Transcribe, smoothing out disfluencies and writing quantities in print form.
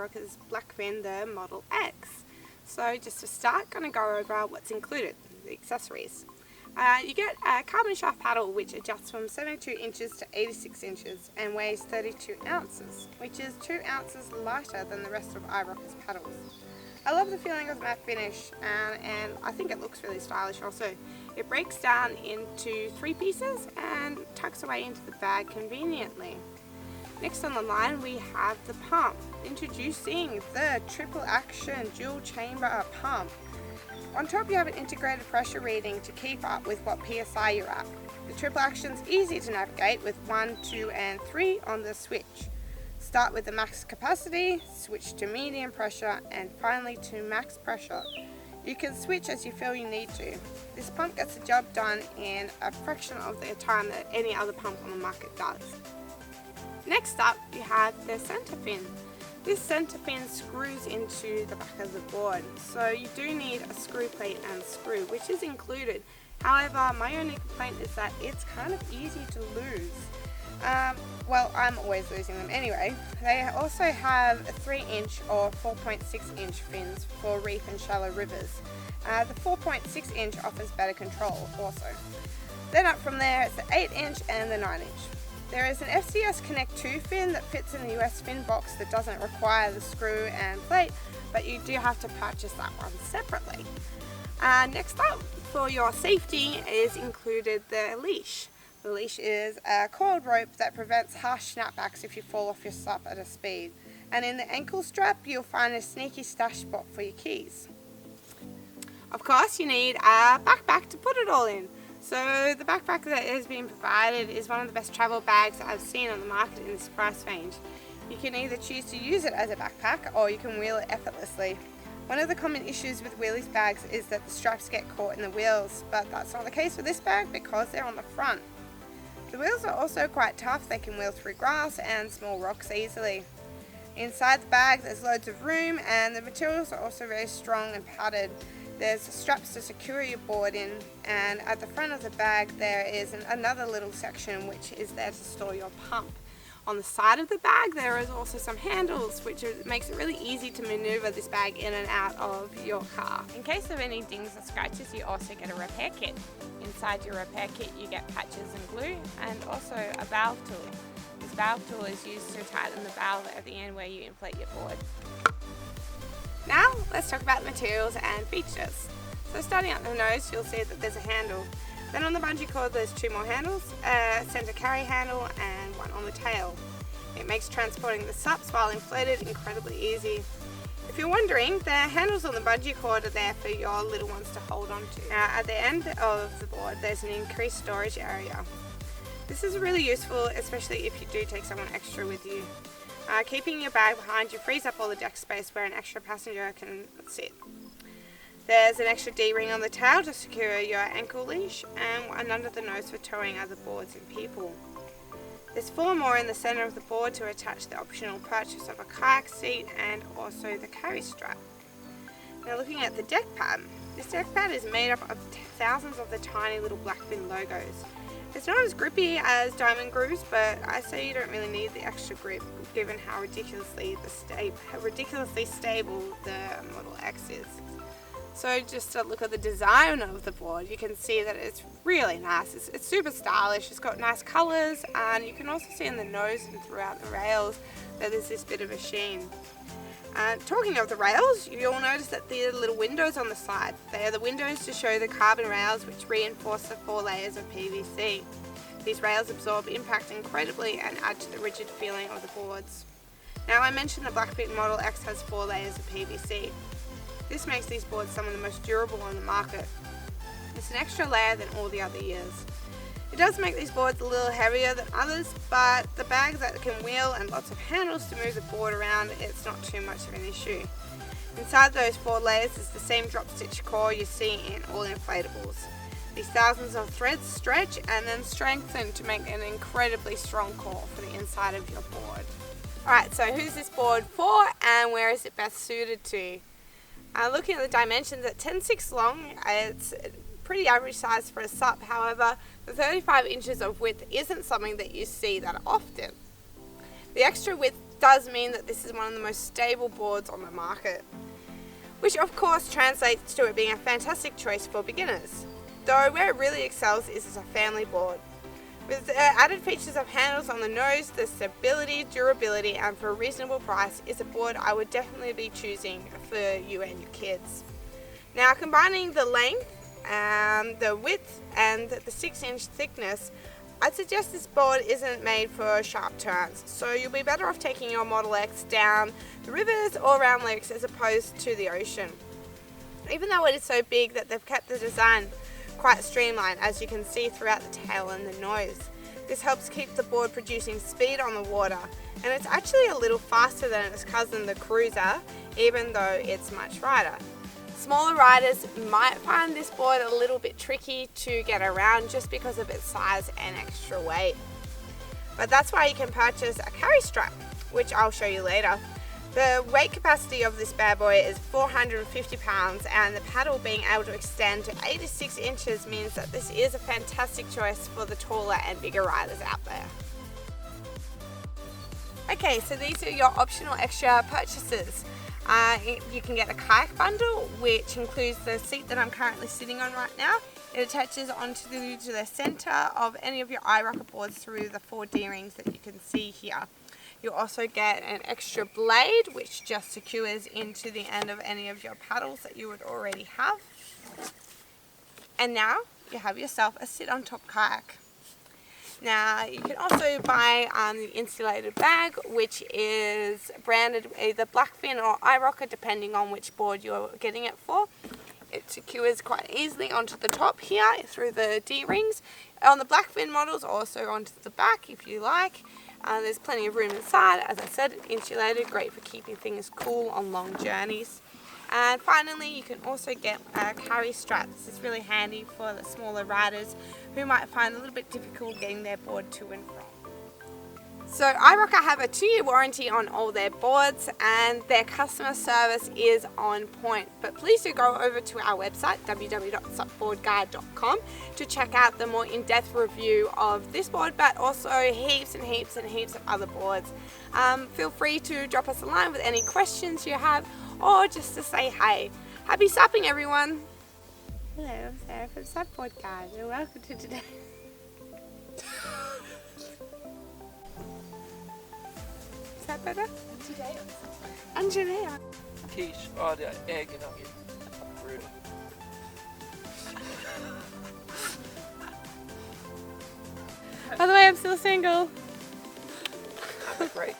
iRocker's Blackfin, the Model X. So just to start, going to go over what's included, the accessories. You get a carbon shaft paddle which adjusts from 72 inches to 86 inches and weighs 32 ounces, which is 2 ounces lighter than the rest of iRocker's paddles. I love the feeling of the matte finish and I think it looks really stylish also. It breaks down into 3 pieces and tucks away into the bag conveniently. Next on the line we have the pump. Introducing the triple action dual chamber pump. On top you have an integrated pressure reading to keep up with what PSI you're at. The triple action is easy to navigate with 1, 2 and 3 on the switch. Start with the max capacity, switch to medium pressure and finally to max pressure. You can switch as you feel you need to. This pump gets the job done in a fraction of the time that any other pump on the market does. Next up you have the center fin. This center fin screws into the back of the board, so you do need a screw plate and screw, which is included. However, my only complaint is that it's kind of easy to lose. Well, I'm always losing them anyway. They also have 3-inch or 4.6-inch fins for reef and shallow rivers. The 4.6-inch offers better control also. Then up from there it's the 8-inch and the 9-inch. There is an FCS Connect 2 fin that fits in the US fin box that doesn't require the screw and plate, but you do have to purchase that one separately. Next up, for your safety is included the leash. The leash is a coiled rope that prevents harsh snapbacks if you fall off your SUP at a speed. And in the ankle strap you'll find a sneaky stash spot for your keys. Of course you need a backpack to put it all in. So the backpack that has been provided is one of the best travel bags that I've seen on the market in this price range. You can either choose to use it as a backpack or you can wheel it effortlessly. One of the common issues with wheelies bags is that the straps get caught in the wheels, but that's not the case with this bag because they're on the front. The wheels are also quite tough. They can wheel through grass and small rocks easily. Inside the bag there's loads of room and the materials are also very strong and padded. There's straps to secure your board in, and at the front of the bag there is another little section which is there to store your pump. On the side of the bag there is also some handles which makes it really easy to maneuver this bag in and out of your car. In case of any dings or scratches you also get a repair kit. Inside your repair kit you get patches and glue and also a valve tool. This valve tool is used to tighten the valve at the end where you inflate your board. Now let's talk about the materials and features. So starting at the nose you'll see that there's a handle. Then on the bungee cord there's 2 more handles, a center carry handle and one on the tail. It makes transporting the SUPs while inflated incredibly easy. If you're wondering, the handles on the bungee cord are there for your little ones to hold on to. Now at the end of the board there's an increased storage area. This is really useful, especially if you do take someone extra with you. Keeping your bag behind you frees up all the deck space where an extra passenger can sit. There's an extra D-ring on the tail to secure your ankle leash and one under the nose for towing other boards and people. There's 4 more in the center of the board to attach the optional purchase of a kayak seat and also the carry strap. Now looking at the deck pad, this deck pad is made up of thousands of the tiny little Blackfin logos. It's not as grippy as diamond grooves, but I say you don't really need the extra grip given how ridiculously stable the Model X is. So just a look at the design of the board, you can see that it's really nice. It's super stylish, it's got nice colours, and you can also see in the nose and throughout the rails that there's this bit of a sheen. Talking of the rails, you'll notice that there are little windows on the side. They are the windows to show the carbon rails which reinforce the 4 layers of PVC. These rails absorb impact incredibly and add to the rigid feeling of the boards. Now I mentioned the Blackfin Model X has 4 layers of PVC. This makes these boards some of the most durable on the market. It's an extra layer than all the other years. It does make these boards a little heavier than others, but the bag that can wheel and lots of handles to move the board around, it's not too much of an issue. Inside those 4 layers is the same drop stitch core you see in all inflatables. These thousands of threads stretch and then strengthen to make an incredibly strong core for the inside of your board. Alright, so who's this board for and where is it best suited to? Looking at the dimensions, at 10.6 long, it's pretty average size for a SUP. However, the 35 inches of width isn't something that you see that often. The extra width does mean that this is one of the most stable boards on the market, which of course translates to it being a fantastic choice for beginners. Though where it really excels is as a family board. With the added features of handles on the nose, the stability, durability, and for a reasonable price, is a board I would definitely be choosing for you and your kids. Now, combining the length, the width, and the 6-inch thickness, I'd suggest this board isn't made for sharp turns, so you'll be better off taking your Model X down the rivers or around lakes as opposed to the ocean. Even though it is so big that they've kept the design quite streamlined, as you can see throughout the tail and the nose. This helps keep the board producing speed on the water, and it's actually a little faster than its cousin the Cruiser, even though it's much lighter. Smaller riders might find this board a little bit tricky to get around just because of its size and extra weight. But that's why you can purchase a carry strap, which I'll show you later. The weight capacity of this bad boy is 450 pounds, and the paddle being able to extend to 86 inches means that this is a fantastic choice for the taller and bigger riders out there. Okay, so these are your optional extra purchases. You can get a kayak bundle, which includes the seat that I'm currently sitting on right now. It attaches onto the center of any of your iRocker boards through the 4 D-rings that you can see here. You'll also get an extra blade, which just secures into the end of any of your paddles that you would already have. And now you have yourself a sit on top kayak. Now you can also buy the insulated bag, which is branded either Blackfin or iRocker, depending on which board you're getting it for. It secures quite easily onto the top here through the D-rings. On the Blackfin models, also onto the back if you like. There's plenty of room inside. As I said, insulated, great for keeping things cool on long journeys. And finally, you can also get a carry strap. This is really handy for the smaller riders who might find it a little bit difficult getting their board to and from. So iRocker have a 2-year warranty on all their boards, and their customer service is on point. But please do go over to our website, www.supboardguide.com, to check out the more in-depth review of this board, but also heaps and heaps and heaps of other boards. Feel free to drop us a line with any questions you have, or just to say hey. Happy supping, everyone! Hello, I'm Sarah from Supboard Guide, and welcome to today. Is that better? And today. Quiche. Oh, the egg nugget. Brutal. By the way, I'm still single. That's great.